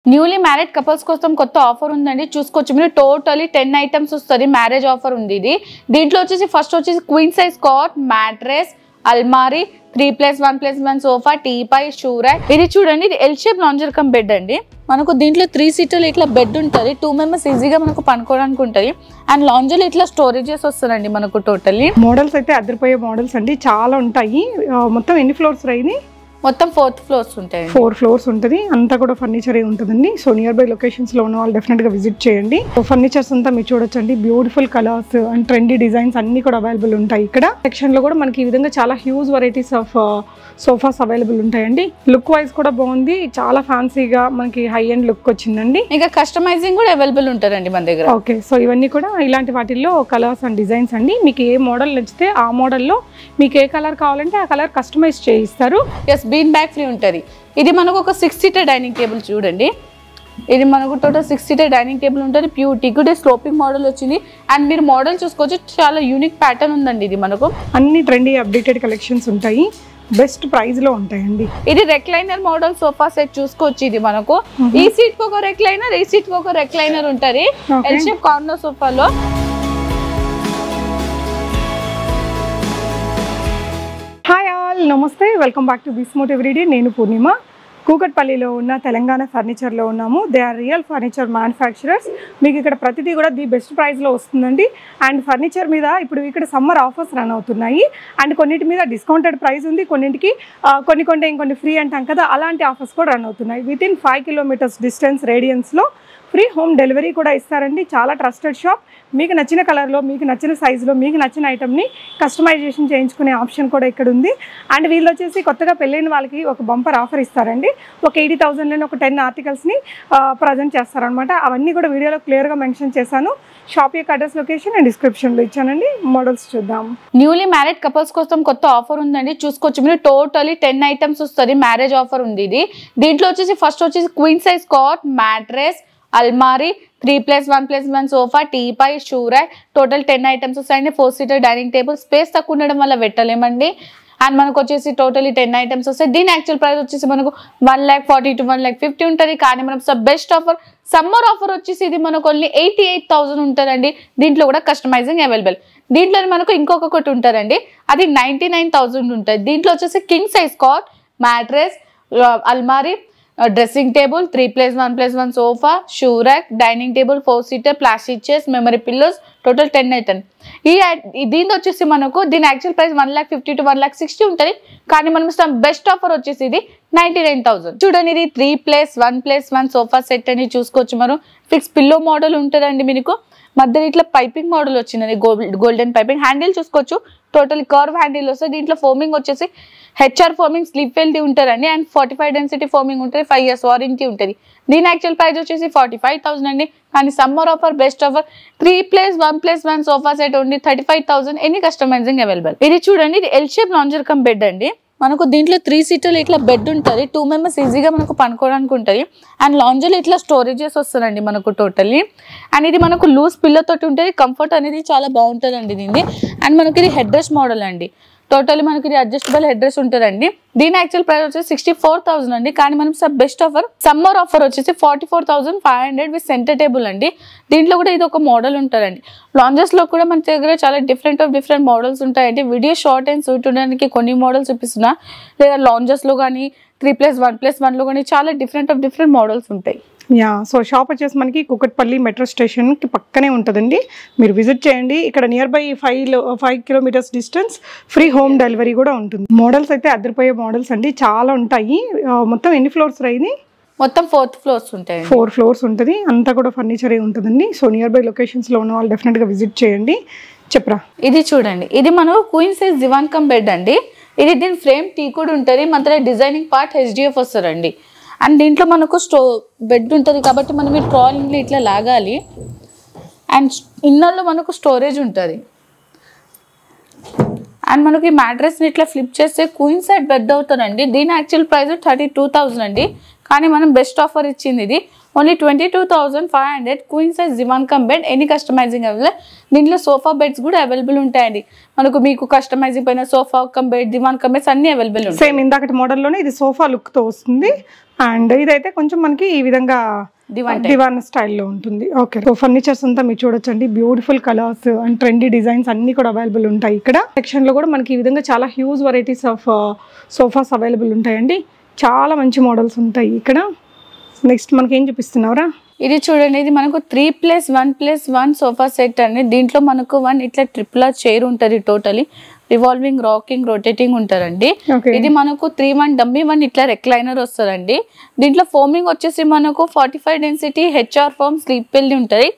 Newly married couples కోసం కొత్త offer ఉందండి. చూసుకోవచ్చు మీరు. టోటలీ 10 ఐటమ్స్ వస్తుంది. మ్యారేజ్ ఆఫర్ ఉంది ఇది. దీంట్లో వచ్చేసి ఫస్ట్ వచ్చేసి క్వీన్ సైజ్ కాట్, మ్యాట్రెస్, అల్మారీ, 3+1+1 సోఫా, టీపై, షూ ర్యాక్. ఇది చూడండి, ఇది L shape lounger cum bed అండి. మనకు దీంట్లో 3 సీటర్లు ఇట్లా బెడ్ ఉంటుంది. 2 మెంబర్స్ ఈజీగా మనకు పనుకోవడానికి ఉంటుంది. అండ్ లాంజర్లు ఇట్లా స్టోరేజెస్ వస్తుందండి మనకు. టోటల్లీ మోడల్స్ అయితే అదిరిపోయే మోడల్స్ అండి, చాలా ఉంటాయి. మొత్తం ఎన్ని ఫ్లోర్స్ అయింది? మొత్తం 4 ఫ్లోర్స్ ఉంటాయి. 4 ఫ్లోర్స్ ఉంటుంది. అంతా కూడా ఫర్నిచరే ఉంటుందండి. సో నియర్ బై లొకేషన్స్ లో ఉన్న వాళ్ళు డెఫినెట్ గా విజిట్ చేయండి. ఫర్నిచర్స్ అంతా మీరు చూడొచ్చండి. Beautiful colours and trendy designs అన్ని కూడా అవైలబుల్ ఉంటాయి. ఇక్కడ సెక్షన్ లో కూడా మనకి ఈ విధంగా చాలా huge varieties of sofas available ఉంటాయండి. లుక్ వైజ్ కూడా బాగుంది, చాలా ఫ్యాన్సీగా మనకి హై ఎండ్ లుక్ వచ్చిందండి. ఇంకా కస్టమైజింగ్ కూడా అవైలబుల్ ఉంటుందండి మన దగ్గర. ఓకే, సో ఇవన్నీ కూడా ఇలాంటి వాటిల్లో కలర్స్ అండ్ డిజైన్స్ అండి. మీకు ఏ మోడల్ నచ్చితే ఆ మోడల్లో మీకు ఏ కలర్ కావాలంటే ఆ కలర్ కస్టమైజ్ చేయిస్తారు. ఎస్, బీన్ బ్యాగ్ ఫ్రీ ఉంటుంది. ఇది మనకు ఒక 6 సీటర్ డైనింగ్ టేబుల్ చూడండి. ఇది మనకు టోటల్ 6 సీటర్ డైనింగ్ టేబుల్ ఉంటుంది. ప్యూర్ టిగుడే స్లోపింగ్ మోడల్ వచ్చింది. అండ్ మీరు మోడల్ చూసుకోవచ్చు, చాలా యూనిక్ ప్యాటర్న్ ఉందండి. ఇది మనకు అన్ని ట్రెండీ అప్డేటెడ్ కలెక్షన్స్ ఉంటాయి. బెస్ట్ ప్రైస్ లో ఉంటాయండి. ఇది రెక్లైనర్ మోడల్ సోఫా సెట్ చూసుకోవచ్చు. ఇది మనకు ఈ సీట్ కి ఒక రెక్లైనర్, ఈ సీట్ కి ఒక రెక్లైనర్ ఉంటుంది. ఎల్ షేప్ కార్నర్ సోఫాలో. హాయ్ ఆల్, నమస్తే, వెల్కమ్ బ్యాక్ టు బిస్మోట్ ఎవ్రీడే. నేను పూర్ణిమ. కూకట్పల్లిలో ఉన్న తెలంగాణ ఫర్నిచర్లో ఉన్నాము. They are real furniture manufacturers. మీకు ఇక్కడ ప్రతిదీ కూడా ది బెస్ట్ ప్రైస్లో వస్తుందండి. అండ్ ఫర్నిచర్ మీద ఇప్పుడు ఇక్కడ సమ్మర్ ఆఫర్స్ రన్ అవుతున్నాయి. అండ్ కొన్నిటి మీద డిస్కౌంటెడ్ ప్రైస్ ఉంది, కొన్నింటికి ఇంకొన్ని ఫ్రీ అంటాం కదా, అలాంటి ఆఫర్స్ కూడా రన్ అవుతున్నాయి. వితిన్ 5 కిలోమీటర్స్ డిస్టెన్స్ రేడియన్స్లో ఫ్రీ హోమ్ డెలివరీ కూడా ఇస్తారండి. చాలా ట్రస్టెడ్ షాప్. మీకు నచ్చిన కలర్లో, మీకు నచ్చిన సైజులో, మీకు నచ్చిన ఐటమ్ని కస్టమైజేషన్ చేయించుకునే ఆప్షన్ కూడా ఇక్కడ ఉంది. అండ్ వీళ్ళు వచ్చేసి కొత్తగా పెళ్ళైన వాళ్ళకి ఒక బంపర్ ఆఫర్ ఇస్తారండి. ఒక 80,000లోనే ఒక 10 ఆర్టికల్స్ని ప్రజెంట్ చేస్తారనమాట. అవన్నీ కూడా వీడియోలో క్లియర్గా మెన్షన్ చేశాను. షాప్ యొక్క అడ్రస్, లొకేషన్ అండ్ డిస్క్రిప్షన్లో ఇచ్చానండి. మోడల్స్ చూద్దాం. న్యూలీ మ్యారేడ్ కపుల్స్ కోసం కొత్త ఆఫర్ ఉందండి. చూసుకోవచ్చు మీరు. టోటలీ 10 ఐటమ్స్ వస్తుంది. మ్యారేజ్ ఆఫర్ ఉంది ఇది. దీంట్లో వచ్చేసి ఫస్ట్ వచ్చేసి క్వీన్ సైజ్ కాట్, మ్యాట్రెస్, అల్మారీ, 3+1+1 sofa, teapoy, shoe rack. Total 10 items వస్తాయండి. 4 సీటర్ డైనింగ్ టేబుల్. స్పేస్ తక్కువ ఉండడం వల్ల పెట్టలేమండి. అండ్ మనకు వచ్చేసి టోటలీ 10 ఐటమ్స్ వస్తాయి. దీని యాక్చువల్ ప్రైస్ వచ్చేసి మనకు 1,40,000 to 1,50,000 ఉంటుంది. కానీ మనం బెస్ట్ ఆఫర్, సమ్మర్ ఆఫర్ వచ్చేసి ఇది మనకు ఓన్లీ 88,000 ఉంటుందండి. దీంట్లో కూడా కస్టమైజింగ్ అవైలబుల్. దీంట్లో మనకు ఇంకొకటి ఉంటుందండి, అది 99,000 ఉంటుంది. దీంట్లో వచ్చేసి కింగ్ సైజ్ కాట్, మ్యాట్రెస్, అల్మారీ, dressing table, 3+1+1 sofa, shoe rack, dining table, 4 seater, plastic chairs, memory pillows. Total 10 item. దీని వచ్చేసి మనకు దీని యాక్చువల్ ప్రైస్ 1,50,000 to 1,60,000 ఉంటుంది. కానీ మనం బెస్ట్ ఆఫర్ వచ్చేసి ఇది 99,000. చూడండి, ఇది 3+1+1 సోఫా సెట్ అని చూసుకోవచ్చు. మనం ఫిక్స్ పిల్లో మోడల్ ఉంటుందండి. మీకు మధ్యలో ఇట్లా పైపింగ్ మోడల్ వచ్చిందండి, గోల్డెన్ పైపింగ్. హ్యాండిల్ చూసుకోవచ్చు, టోటల్ కర్వ్ హ్యాండిల్ వస్తుంది. దీంట్లో ఫోమింగ్ వచ్చేసి హెచ్ఆర్ ఫోమింగ్, స్లిప్ వెల్టీ ఉంటుందండి. అండ్ 45 డెన్సిటీ ఫోమింగ్ ఉంటుంది. 5 years వారంటీ ఉంటుంది. దీని యాక్చువల్ ప్రైస్ వచ్చేసి 45,000 అండి. కానీ summer offer, best offer 3+1+1 sofa set only 35,000. Any customising available. ఇది చూడండి, ఇది L shape lounger cum bed అండి. మనకు దీంట్లో 3 సీటర్లు ఇట్లా బెడ్ ఉంటుంది. 2 మెంబర్స్ ఈజీగా మనకు పనుకోవడానికి ఉంటుంది. అండ్ లాంజర్లు ఇట్లా స్టోరేజెస్ వస్తుందండి మనకు టోటల్లీ. అండ్ ఇది మనకు లూజ్ పిల్లో తోటి ఉంటుంది. కంఫర్ట్ అనేది చాలా బాగుంటుందండి దీన్ని. అండ్ మనకి ఇది హెడ్ రెస్ట్ మోడల్ అండి. టోటల్లీ మనకి ఇది అడ్జస్టబుల్ హెడ్ రెస్ట్ ఉంటుందండి. దీని యాక్చువల్ ప్రైస్ వచ్చేసి 64,000 అండి. కానీ మనం బెస్ట్ ఆఫర్, సమ్మర్ ఆఫర్ వచ్చేసి 44,500 విత్ సెంటర్ టేబుల్ అండి. దీంట్లో కూడా ఇది ఒక మోడల్ ఉంటుందండి. లాంజర్స్ లో కూడా మన దగ్గర చాలా డిఫరెంట్ మోడల్స్ ఉంటాయండి. వీడియో షార్ట్ అండ్ స్వీట్ ఉండడానికి కొన్ని మోడల్స్ చూపిస్తున్నా, లేదా లాంజర్స్ లో కానీ 3+1+1 లో కానీ చాలా డిఫరెంట్ మోడల్స్ ఉంటాయి. సో షాప్ వచ్చేసి మనకి కూకట్పల్లి మెట్రో స్టేషన్కి పక్కనే ఉంటుందండి. మీరు విజిట్ చేయండి. ఇక్కడ near by 5 kilometres distance free home delivery కూడా ఉంటుంది. మోడల్స్ అయితే అదిరిపోయే మోడల్స్ అండి, చాలా ఉంటాయి. మొత్తం ఎన్ని ఫ్లోర్స్ అయింది? మొత్తం 4 ఫ్లోర్స్ ఉంటాయి. 4 ఫ్లోర్స్ ఉంటుంది. అంతా కూడా ఫర్నిచరే ఉంటుందండి. సో నియర్ బై లొకేషన్స్లో ఉన్న వాళ్ళు డెఫినెట్గా విజిట్ చేయండి. చెప్పరా, ఇది చూడండి, ఇది మనకు క్వీన్ సైజ్ దివాన్ కమ్ బెడ్ అండి. ఇది దీని ఫ్రేమ్ టీ కూడా ఉంటుంది. మన డిజైనింగ్ పార్ట్ HDF వస్తుందండి. అండ్ దీంట్లో మనకు బెడ్ ఉంటుంది కాబట్టి మనం ఈ ట్రాలింగ్లో ఇట్లా లాగాలి. అండ్ ఇన్నర్లో మనకు స్టోరేజ్ ఉంటుంది. అండ్ మనకి మ్యాట్రెస్ని ఇట్లా ఫ్లిప్ చేస్తే క్వీన్ సైడ్ బెడ్ అవుతుందండి. దీని యాక్చువల్ ప్రైస్ 32,000 అండి. కానీ మనం బెస్ట్ ఆఫర్ ఇచ్చింది ఇది ఓన్లీ 22,500 క్వీన్ సైజ్ దివాన్ cum bed any customising available. దీంట్లో సోఫా బెడ్స్ కూడా అవైలబుల్ ఉంటాయండి మీకు కస్టమైజింగ్ పైన సోఫా కమ్ బెడ్ దివాన్ కమ్ బెడ్స్ అన్ని అవైలబుల్ ఉంటాయి. సేమ్ ఇందాకటి మోడల్లోనే ఇది సోఫా లుక్తో వస్తుంది అండ్ ఇదైతే కొంచెం మనకి ఈ విధంగా దివాన్ స్టైల్లో ఉంటుంది. ఓకే, సో ఫర్నిచర్స్ అంతా మీరు చూడొచ్చండి, beautiful colours and trendy designs అన్ని కూడా అవైలబుల్ ఉంటాయి. ఇక్కడ సెక్షన్ లో కూడా మనకి ఈ విధంగా చాలా huge varieties of sofas available ఉంటాయండి. చాలా మంచి మోడల్స్ ఉంటాయి ఇక్కడ. నెక్స్ట్ మనకి ఏం చూపిస్తున్నారా? ఇది చూడండి, ఇది మనకు 3+1+1 సోఫా సెట్ అండి. దీంట్లో మనకు 1 ఇట్లా ట్రిపుల్ చైర్ ఉంటుంది, టోటలీ రివాల్వింగ్ రాకింగ్ రొటేటింగ్ ఉంటారండి. ఇది మనకు 3-1 డమ్మీ 1 ఇట్లా రెక్లైనర్ వస్తుందండి. దీంట్లో ఫోమింగ్ వచ్చేసి మనకు 45 డెన్సిటీ హెచ్ఆర్ ఫోమ్ స్లీప్ పెళ్లి ఉంటుంది.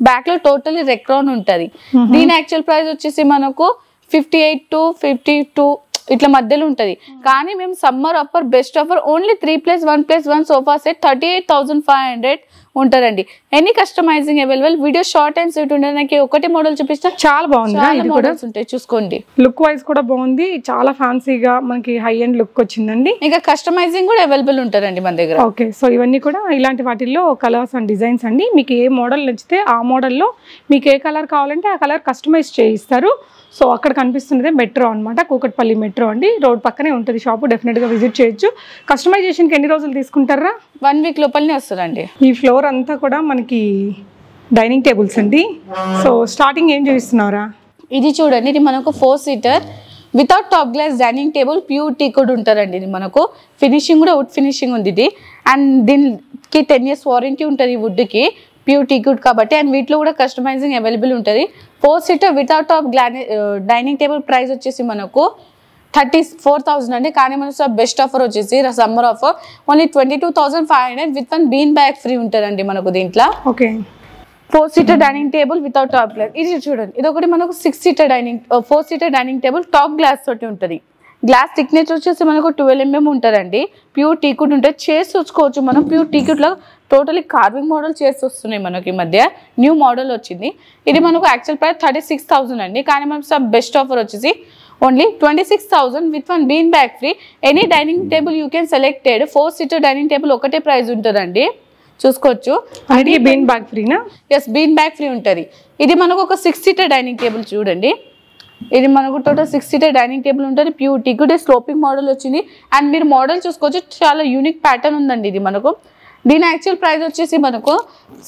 బ్యాక్ లో టోటలీ రెక్రాన్ ఉంటుంది. దీని యాక్చువల్ ప్రైస్ వచ్చేసి మనకు 58 to 52 ఇట్లా మధ్యలో ఉంటది. కానీ మేము summer offer best offer only 3+1+1 sofa set 38,500 ఉంటారండి. Any customising available. Video short and sweet ఉంటుంది. నాకు ఒకటి మోడల్ చూపిస్తా, చాలా బాగుంది. ఇది కూడా ఉంటాయి, చూసుకోండి. లుక్ వైజ్ కూడా బాగుంది, చాలా ఫ్యాన్సీగా మనకి హై ఎండ్ లుక్ వచ్చిందండి. ఇంకా కస్టమైజింగ్ కూడా అవైలబుల్ ఉంటారండి మన దగ్గర. ఓకే, సో ఇవన్నీ కూడా ఇలాంటి వాటిల్లో కలర్స్ అండ్ డిజైన్స్ అండి. మీకు ఏ మోడల్ నచ్చితే ఆ మోడల్లో మీకు ఏ కలర్ కావాలంటే ఆ కలర్ కస్టమైజ్ చేయిస్తారు. సో అక్కడ కనిపిస్తున్నదే మెట్రో అనమాట, కూకట్పల్లి మెట్రో అండి. రోడ్ పక్కనే ఉంటుంది షాపు, డెఫినెట్గా విజిట్ చేయొచ్చు. కస్టమైజేషన్కి ఎన్ని రోజులు తీసుకుంటారా? 1 వీక్ లోపలనే వస్తుందండి. ఈ ఫ్లోర్ అంతా కూడా మనకి డైనింగ్ టేబుల్స్ అండి. సో స్టార్టింగ్ ఏం చూపిస్తున్నారా? ఇది చూడండి, ఇది మనకు 4 seater without top glass dining table pure teak కూడా ఉంటారండి. ఇది మనకు ఫినిషింగ్ కూడా వుడ్ ఫినిషింగ్ ఉంది ఇది. అండ్ దీనికి 10 years వారంటీ ఉంటుంది వుడ్కి, ప్యూర్ టీ గుడ్ కాబట్టి. అండ్ వీటిలో కూడా కస్టమైజింగ్ అవైలబుల్ ఉంటుంది. 4 seater without top dining table price వచ్చేసి మనకు 34,000 అండి. కానీ మన బెస్ట్ ఆఫర్ వచ్చేసి summer offer only 22,500 with 1 bean bag free ఉంటుందండి మనకు దీంట్లో. Okay, 4 seater dining table without top glass. ఇది చూడండి, ఇది ఒకటి మనకు 4 seater dining table top glass తోటి ఉంటుంది. గ్లాస్ థిక్నెస్ వచ్చేసి మనకు 12 mm ఉంటుందండి. ప్యూర్ టీకుడ్ ఉంటుంది. చైర్స్ చూసుకోవచ్చు మనం, ప్యూర్ టీకుడ్ లో టోటలీ కార్వింగ్ మోడల్ చైర్స్ వస్తున్నాయి మనకి. ఈ మధ్య న్యూ మోడల్ వచ్చింది. ఇది మనకు యాక్చువల్ ప్రైస్ 36,000 అండి. కానీ మనం బెస్ట్ ఆఫర్ వచ్చేసి only 26,000 with 1 bean bag free. Any dining table you can selected. 4 seater dining table ఒకటే ప్రైస్ ఉంటుందండి, చూసుకోవచ్చు. అది బీన్ బ్యాగ్ ఫ్రీనా? ఎస్, బీన్ బ్యాగ్ ఫ్రీ ఉంటుంది. ఇది మనకు ఒక 6 సీటర్ డైనింగ్ టేబుల్ చూడండి. ఇది మనకు టోటల్ 6 సీటర్ డైనింగ్ టేబుల్ ఉంటుంది. ప్యూర్ టికెట్ స్లోపింగ్ మోడల్ వచ్చింది. అండ్ మీరు మోడల్ చూసుకోవచ్చు, చాలా యూనిక్ ప్యాటర్న్ ఉందండి ఇది మనకు. దీని యాక్చువల్ ప్రైస్ వచ్చేసి మనకు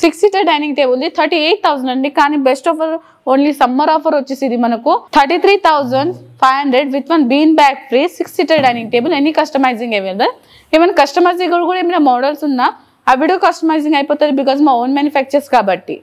6 సీటర్ డైనింగ్ టేబుల్ 38,000 అండి. కానీ best offer only summer offer వచ్చేసి ఇది మనకు 33,500 with 1 bean bag free. 6 seater dining table any customising available. ఏమైనా కస్టమైజింగ్ కూడా ఏమైనా మోడల్స్ ఉన్నా ఆ వీడియో కస్టమైజింగ్ అయిపోతుంది, బికాజ్ మా ఓన్ మ్యానుఫ్యాక్చర్స్ కాబట్టి.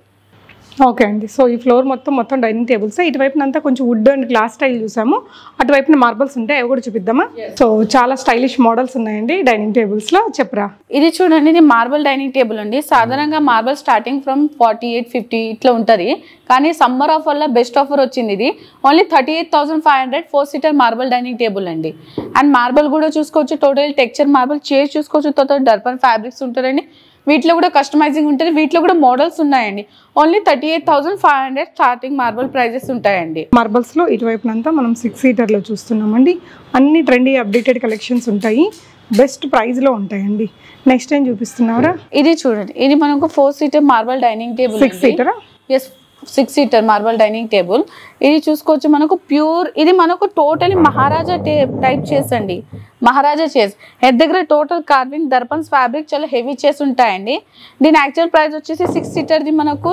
ఓకే అండి, సో ఈ ఫ్లోర్ మొత్తం డైనింగ్ టేబుల్స్. ఇటువైపున అంతా కొంచెం వుడ్ అండ్ గ్లాస్ స్టైల్ చూసాము, అటువైపున మార్బల్స్ ఉంటాయి, అవి కూడా చూపిద్దామా? సో చాలా స్టైలిష్ మోడల్స్ ఉన్నాయండి డైనింగ్ టేబుల్స్ లో, చెప్పరా? ఇది చూడండి, ఇది మార్బల్ డైనింగ్ టేబుల్ అండి. సాధారణంగా మార్బల్ స్టార్టింగ్ ఫ్రమ్ 48-50 ఇట్లా ఉంటుంది. కానీ సమ్మర్ ఆఫర్ వల్ల బెస్ట్ ఆఫర్ వచ్చింది. ఇది only 38,500 4 seater marble dining table అండి. అండ్ మార్బల్ కూడా చూసుకోవచ్చు, టోటల్ టెక్స్చర్ మార్బల్. చైర్స్ చూసుకోవచ్చు, టోటల్ డర్పన్ ఫ్యాబ్రిక్స్ ఉంటారండి. వీటిలో కూడా కస్టమైజింగ్ ఉంటుంది. వీటిలో కూడా మోడల్స్ ఉన్నాయండి. ఓన్లీ 38,500 స్టార్టింగ్ మార్బల్ ప్రైజెస్ ఉంటాయండి. మార్బల్స్ లో ఇటువైపునంతా మనం 6 సీటర్ లో చూస్తున్నామండి. అన్ని ట్రెండీ అప్డేటెడ్ కలెక్షన్స్ ఉంటాయి, బెస్ట్ ప్రైస్ లో ఉంటాయండి. నెక్స్ట్ ఏం చూపిస్తున్నారా? ఇది చూడండి, ఇది మనకు 4 సీటర్ మార్బల్ డైనింగ్ టేబుల్. 6 సీటరా? Yes, 6 seater marble dining table. ఇది చూసుకోవచ్చు మనకు ప్యూర్. ఇది మనకు టోటలీ మహారాజా టైప్ చైర్స్ అండి, మహారాజా చైర్స్. హెడ్ దగ్గర టోటల్ కార్వింగ్ దర్పన్స్ ఫ్యాబ్రిక్ చాలా హెవీ చైర్స్ ఉంటాయండి. దీని యాక్చువల్ ప్రైస్ వచ్చేసి 6 సీటర్ది మనకు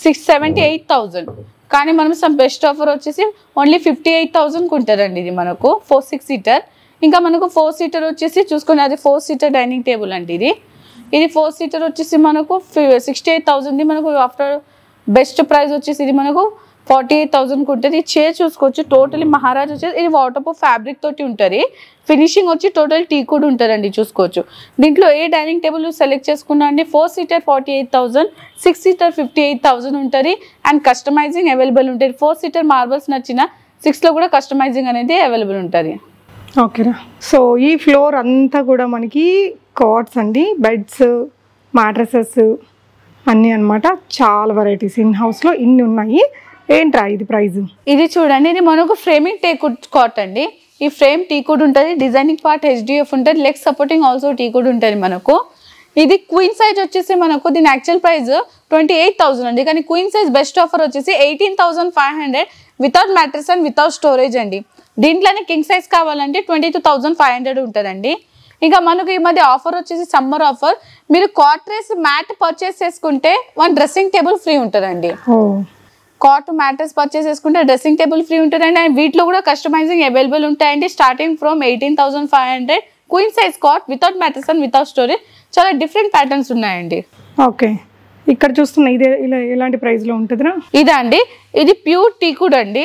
78,000. కానీ మనం బెస్ట్ ఆఫర్ వచ్చేసి ఓన్లీ 58,000కి ఉంటుందండి. ఇది మనకు 6 సీటర్. ఇంకా మనకు 4 సీటర్ వచ్చేసి చూసుకుని అది 4 సీటర్ డైనింగ్ టేబుల్ అండి. ఇది 4 సీటర్ వచ్చేసి మనకు 68,000 మనకు. ఆఫ్టర్ బెస్ట్ ప్రైస్ వచ్చేసి ఇది మనకు 48,000కి ఉంటుంది. ఈ చైర్ చూసుకోవచ్చు, టోటలీ మహారాజా చైర్. ఇది వాటర్ ప్రూఫ్ ఫ్యాబ్రిక్ తోటి ఉంటుంది. ఫినిషింగ్ వచ్చి టోటల్ టీ కూడా ఉంటుందండి, చూసుకోవచ్చు. దీంట్లో ఏ డైనింగ్ టేబుల్ సెలెక్ట్ చేసుకున్నా అండి 4 సీటర్ 48,000, 6 సీటర్ 58,000 ఉంటుంది. అండ్ కస్టమైజింగ్ అవైలబుల్ ఉంటుంది. 4 సీటర్ మార్బల్స్ నచ్చిన 6లో కూడా కస్టమైజింగ్ అనేది అవైలబుల్ ఉంటుంది. ఓకేనా? సో ఈ ఫ్లోర్ అంతా కూడా మనకి కాట్స్ అండి, బెడ్స్, మ్యాట్రసెస్ అన్నీ అనమాట. చాలా వెరైటీస్ ఇన్ హౌస్లో ఇన్ని ఉన్నాయి. ఏంట్రా ఇది ప్రైస్? ఇది చూడండి, ఇది మనకు ఫ్రేమింగ్ టేకుడ్ కాట్ అండి. ఈ ఫ్రేమ్ టీకుడ్ ఉంటుంది. డిజైనింగ్ పార్ట్ HDF ఉంటుంది. లెగ్ సపోర్టింగ్ ఆల్సో టీకుడ్ ఉంటుంది మనకు. ఇది క్వీన్ సైజ్ వచ్చేసి మనకు దీని యాక్చువల్ ప్రైస్ 28,000 అండి, కానీ క్వీన్ సైజ్ బెస్ట్ ఆఫర్ వచ్చేసి 18,500 without mattress and without storage అండి. దీంట్లోనే కింగ్ సైజ్ కావాలంటే 22,500 ఉంటుందండి. ఇంకా మనకు ఈ మధ్య ఆఫర్ వచ్చేసి సమ్మర్ ఆఫర్, మీరు కాట్రెస్ మ్యాట్ పర్చేస్ చేసుకుంటే 1 డ్రెస్సింగ్ టేబుల్ ఫ్రీ ఉంటుందండి. కాట్ మ్యాట్రెస్ పర్చేస్ చేసుకుంటే డ్రెస్సింగ్ టేబుల్ ఫ్రీ ఉంటుందండి. అండ్ వీటిలో కూడా కస్టమైజింగ్ అవైలబుల్ ఉంటాయండి. Starting from 18,500 queen size cot without mattress and without storage. చాలా డిఫరెంట్ ప్యాటర్న్స్ ఉన్నాయండి. ఓకే, ఇక్కడ చూస్తున్నా ఇదే ఇలాంటి ప్రైస్ లో ఉంటుందిరా? ఇదా అండి, ఇది ప్యూర్ టీకుడ్ అండి.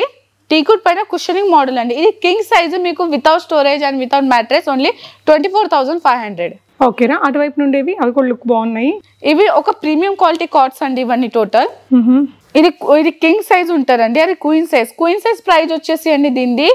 టీకుడ్ పైన కుషనింగ్ మోడల్ అండి. ఇది కింగ్ సైజ్ మీకు without storage and without mattress only 24,500. ఓకేరా, అటువైపు నుండేవి అవి కూడా లుక్ బాగున్నాయి. ఇవి ఒక ప్రీమియం క్వాలిటీ కాట్స్ అండి ఇవన్నీ టోటల్. ఇది కింగ్ సైజ్ ఉంటారండి, అది queen size. Queen size price వచ్చేసి అండి దీనిది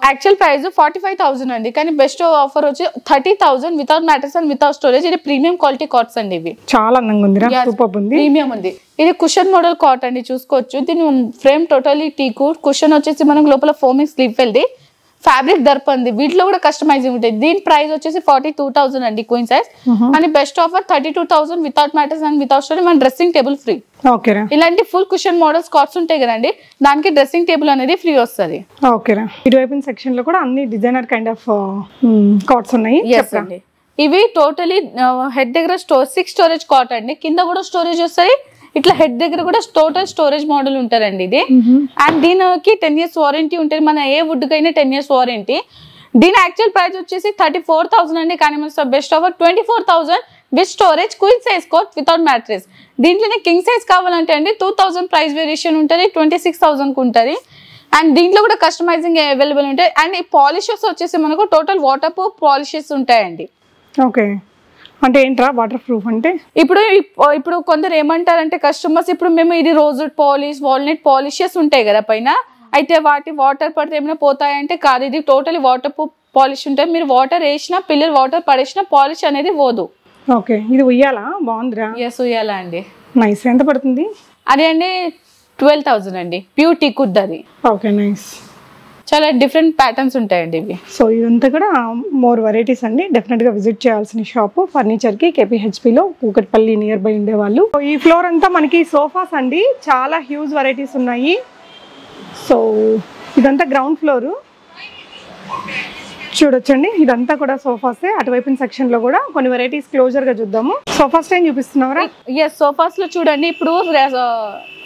యాక్చువల్ ప్రైస్ 45,000 అండి, కానీ బెస్ట్ ఆఫర్ వచ్చి 30,000 without mattress and without storage. ఇది ప్రీమియం క్వాలిటీ కాట్స్ అండి. ఇవి చాలా అందంగా ఉంది, సూపర్ ఉంది, ప్రీమియం ఉంది. ఇది కుషన్ మోడల్ కాట్ అండి, చూసుకోవచ్చు. దీని ఫ్రేమ్ టోటలీ టీకుడ్, కుషన్ వచ్చేసి మనకు లోపల ఫోమింగ్ స్లీప్ వెళ్ది, ఫ్యాబ్రిక్ దర్పంది. వీటిలో కూడా కస్టమైజింగ్ ఉంటుంది. దీని ప్రైస్ వచ్చేసి 42,000 అండి క్వీన్ సైజ్, అని best offer 32,000 without mattress and without storage. మన డ్రెస్సింగ్ టేబుల్ ఫ్రీ. ఓకేరా, ఇలాంటి ఫుల్ కుషన్ మోడల్స్ కాట్స్ ఉంటాయి కదండి, దానికి డ్రెస్సింగ్ టేబుల్ అనేది ఫ్రీ వస్తుంది. ఓకేరా, ఇటువైపు సెక్షన్ లో కూడా అన్ని డిజైనర్ కైండ్ ఆఫ్ కాట్స్ ఉన్నాయి. చెప్పండి. ఇవి టోటలీ హెడ్ దగ్గర 6 స్టోరేజ్ కాట్ అండి, కింద కూడా స్టోరేజ్ వస్తాయి. ఇట్లా హెడ్ దగ్గర కూడా టోటల్ స్టోరేజ్ మోడల్ ఉంటారండి ఇది. అండ్ దీనికి 10 years వారంటీ ఉంటుంది. మన ఏ వుడ్ కైనా 10 years వారంటీ. దీని యాక్చువల్ ప్రైస్ వచ్చేసి 34,000 అండి, కానీ మన best offer 24,000 with storage queen size cot without mattress. దీంట్లోనే కింగ్ సైజ్ కావాలంటే అండి 2,000 ప్రైస్ వేరియేషన్ ఉంటుంది, 26,000 ఉంటుంది. అండ్ దీంట్లో కూడా కస్టమైజింగ్ అవైలబుల్ ఉంటాయి. అండ్ ఈ పాలిషెస్ వచ్చేసి మనకు టోటల్ వాటర్ ప్రూఫ్ పాలిషెస్ ఉంటాయండి. ఓకే, అంటే ఏంట్రా వాటర్ ప్రూఫ్ అంటే? ఇప్పుడు కొందరు ఏమంటారంటే కస్టమర్స్, ఇప్పుడు మేము ఇది రోజ్వుడ్ పాలిష్, వాల్నట్ పాలిషెస్ ఉంటాయి కదా పైన, అయితే వాటి వాటర్ పడితే ఏమైనా పోతాయంటే కాదు, ఇది టోటలీ వాటర్ ప్రూఫ్ పాలిష్ ఉంటుంది. మీరు వాటర్ వేసినా పిల్లలు వాటర్ పడేసినా పాలిష్ అనేది పోదు. ఓకే, ఇది ఉయ్యాలా? బాగుందిరా. ఎస్, ఉయ్యాలా అండి. నైస్. ఎంత పడుతుంది? అది అండి 12,000 అండి, ప్యూర్ టీకుడ్ అది. Okay, nice. చాలా డిఫరెంట్ ప్యాటర్న్స్ ఉంటాయండి ఇవి. సో ఇదంతా కూడా మోర్ వెరైటీస్ అండి. డెఫినెట్ గా విజిట్ చేయాల్సిన షాప్ ఫర్నిచర్ కి KPHP లో కూకట్పల్లి నియర్ బై ఉండేవాళ్ళు. ఈ ఫ్లోర్ అంతా మనకి సోఫాస్ అండి, చాలా హ్యూజ్ వెరైటీస్ ఉన్నాయి. సో ఇదంతా గ్రౌండ్ ఫ్లోర్ చూడొచ్చండి. ఇదంతా కూడా సోఫాసే. అటువైపు సెక్షన్ లో కూడా కొన్ని వెరైటీస్ క్లోజర్ గా చూద్దాము. సోఫాస్ ఏం చూపిస్తున్నారా? ఎస్, సోఫాస్ లో చూడండి. ఇప్పుడు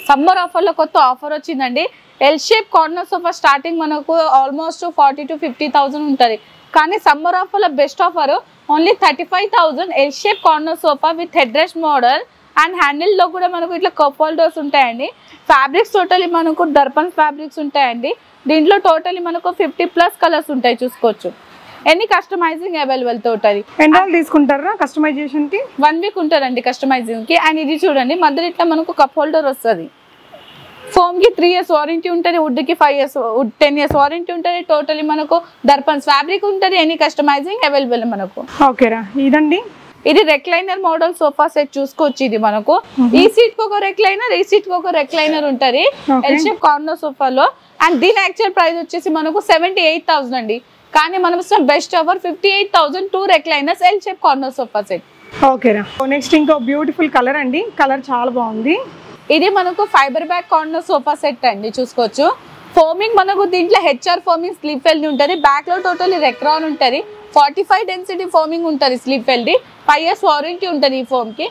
సమ్మర్ ఆఫర్ లో కొత్త ఆఫర్ వచ్చిందండి. L shape corner sofa starting మనకు ఆల్మోస్ట్ 40,000 to 50,000 ఉంటుంది, కానీ సమ్మర్ ఆఫర్ లో best offer only 35,000 L shape corner sofa with head rest model. And handle లో కూడా మనకు ఇట్లా కప్ హోల్డర్స్ ఉంటాయండి. ఫ్యాబ్రిక్స్ టోటలీ మనకు దర్పన్ ఫ్యాబ్రిక్స్ ఉంటాయండి. దీంట్లో టోటలీ మనకు 50+ కలర్స్ ఉంటాయి, చూసుకోవచ్చు. ఎన్ని కస్టమైజింగ్ అవైలబుల్ తోటది. ఎన్ని రోజులు తీసుకుంటారా కస్టమైజేషన్ కి? 1 week ఉంటారండి కస్టమైజింగ్ కి. అండ్ ఇది చూడండి, మధ్యలో ఇట్లా మనకు కప్ హోల్డర్ వస్తుంది. ఫోమ్ కి 3 years వారంటీ ఉంటుంది, వుడ్ కి 10 years వారంటీ ఉంటుంది. టోటలీ మనకు దర్పన్స్ ఫ్యాబ్రిక్ ఉంటుంది. ఎనీ కస్టమైజింగ్ అవైలబుల్ మనకు. ఓకేరా, ఇదండి. ఇది రెక్లైనర్ మోడల్ సోఫా సెట్, చూసుకోవచ్చు. ఇది మనకు ఈ సీట్ కి ఒక రెక్లైనర్, ఈ సీట్ కి ఒక రెక్లైనర్ ఉంటుంది ఎల్ షేప్ కార్నర్ సోఫాలో. అండ్ దీని యాక్చువల్ ప్రైస్ వచ్చేసి మనకు 78,000 అండి, కానీ మనం best offer 58,000 2 recliners L shape corner sofa set. ఓకేరా, నెక్స్ట్ ఇంకో బ్యూటిఫుల్ కలర్ అండి. కలర్ చాలా బాగుంది. ఇది మనకు fibre back corner sofa set అండి, చూసుకోవచ్చు. ఫోమింగ్ మనకు దీంట్లో HR ఫోమింగ్ స్లీప్ వెల్ది ఉంటుంది. బ్యాక్ లో టోటలీ రెక్రాన్ ఉంటుంది. 45 డెన్సిటీ ఫోమింగ్ ఉంటుంది స్లీప్ వెల్ది. 5 years వారంటీ ఉంటుంది ఈ ఫోమ్ కి.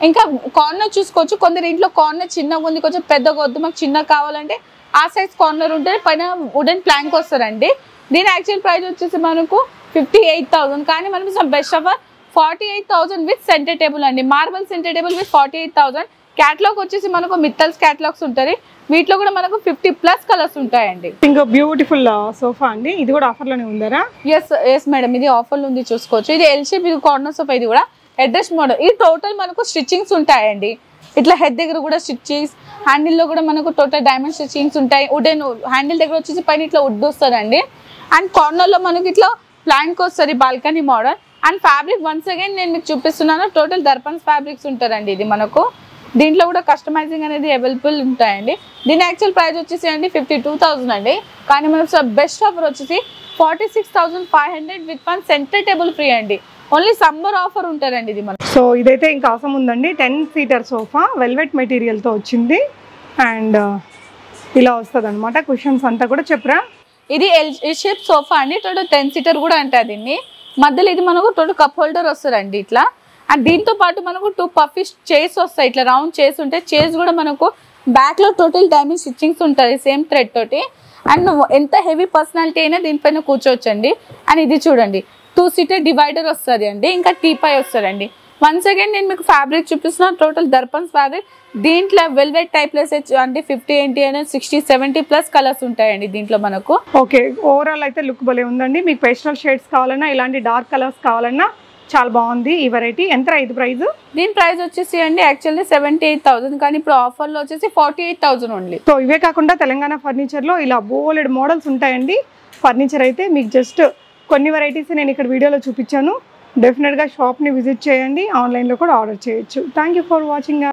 ఇంకా కార్నర్ చూసుకోవచ్చు. కొందరు ఇంట్లో కార్నర్ చిన్నగా ఉంది, కొంచెం పెద్దగా వద్దు మాకు చిన్నగా కావాలంటే ఆ సైజ్ కార్నర్ ఉంటుంది. పైన వుడెన్ ప్లాంక్ వస్తుందండి. దీని యాక్చువల్ ప్రైస్ వచ్చేసి మనకు 58,000, కానీ మనం best offer 48,000 with center table అండి. Marble center table with 48,000. Catalogue వచ్చేసి మనకు మిత్తల్స్ క్యాటలాగ్స్ ఉంటుంది. వీటిలో కూడా మనకు 50+ కలర్స్ ఉంటాయండి. ఇంకో బ్యూటిఫుల్ సోఫా అండి, ఇది కూడా ఆఫర్ లోనే ఉందరా? ఎస్ మేడం, ఇది ఆఫర్ లో ఉంది, చూసుకోవచ్చు. ఇది ఎల్ షేప్, ఇది కార్నర్ సోఫా. ఇది కూడా అడ్రస్ మోడల్. ఇది టోటల్ మనకు స్టిచ్చింగ్స్ ఉంటాయండి. ఇట్లా హెడ్ దగ్గర కూడా స్టిచ్చింగ్స్, హ్యాండిల్ లో కూడా మనకు టోటల్ డైమండ్ స్టిచ్చింగ్స్ ఉంటాయి. వుడెన్ హ్యాండిల్ దగ్గర వచ్చేసి పైన ఇట్లా వుడ్ వస్తుందండి. అండ్ కార్నర్ లో మనకి ఇట్లా ప్లాంక్ వస్తుంది, balcony model. And fabric once again నేను మీకు చూపిస్తున్నాను, టోటల్ దర్పన్స్ ఫ్యాబ్రిక్స్ ఉంటారండి. ఇది మనకు దీంట్లో కూడా కస్టమైజింగ్ అనేది అవైలబుల్ ఉంటాయండి. దీని యాక్చువల్ ప్రైస్ వచ్చేసి అండి 52,000 అండి, కానీ మనం బెస్ట్ ఆఫర్ వచ్చేసి 46,500 విత్ 1 సెంటర్ టేబుల్ ఫ్రీ అండి. ఓన్లీ సమ్మర్ ఆఫర్ ఉంటుందండి ఇది మనకి. సో ఇదైతే ఇంకా అవసరం ఉందండి. 10 సీటర్ సోఫా వెల్వెట్ మెటీరియల్తో వచ్చింది అండ్ ఇలా వస్తుంది అనమాట. కుషన్స్ అంతా కూడా చెప్పరా. ఇది ఎల్ షేప్ సోఫా అండి. టోటల్ 10 సీటర్ కూడా అంటారు దీన్ని. మధ్యలో ఇది మనకు టోటల్ కప్ హోల్డర్ వస్తుందండి ఇట్లా. అండ్ దీంతో పాటు మనకు 2 పఫీ చైర్స్ వస్తాయి. ఇట్లా రౌండ్ చైర్స్ ఉంటాయి. చైర్స్ కూడా మనకు బ్యాక్ లో టోటల్ డైమండ్ స్టిచ్చింగ్స్ ఉంటుంది సేమ్ థ్రెడ్ తోటి. అండ్ ఎంత హెవీ పర్సనాలిటీ అయినా దీనిపైన కూర్చోవచ్చండి. అండ్ ఇది చూడండి 2 సీటర్ డివైడర్ వస్తుంది అండి. ఇంకా టీపై వస్తుందండి. వన్స్ అగైన్ నేను మీకు ఫ్యాబ్రిక్ చూపిస్తున్నా. టోటల్ దర్పన్స్ ఫ్యాబ్రిక్. దీంట్లో వెల్వెట్ టైప్ అంటే 50 80 60 70 ప్లస్ కలర్స్ ఉంటాయండి దీంట్లో మనకు. ఓకే, ఓవరాల్ అయితే లుక్ భలే ఉందండి. మీకు పేస్టల్ షేడ్స్ కావాలన్నా ఇలాంటి డార్క్ కలర్స్ కావాలన్నా చాలా బాగుంది ఈ వెరైటీ. ఎంత ఇది ప్రైస్? దీని ప్రైస్ వచ్చేసి అండి యాక్చువల్లీ 78,000, కానీ ఇప్పుడు ఆఫర్లో వచ్చేసి 48,000 ఓన్లీ. సో ఇవే కాకుండా తెలంగాణ ఫర్నిచర్లో ఇలా బోలెడ్ మోడల్స్ ఉంటాయండి. ఫర్నిచర్ అయితే మీకు జస్ట్ కొన్ని వెరైటీస్ నేను ఇక్కడ వీడియోలో చూపించాను. డెఫినెట్గా షాప్ని విజిట్ చేయండి. ఆన్లైన్లో కూడా ఆర్డర్ చేయొచ్చు. Thank you for watching.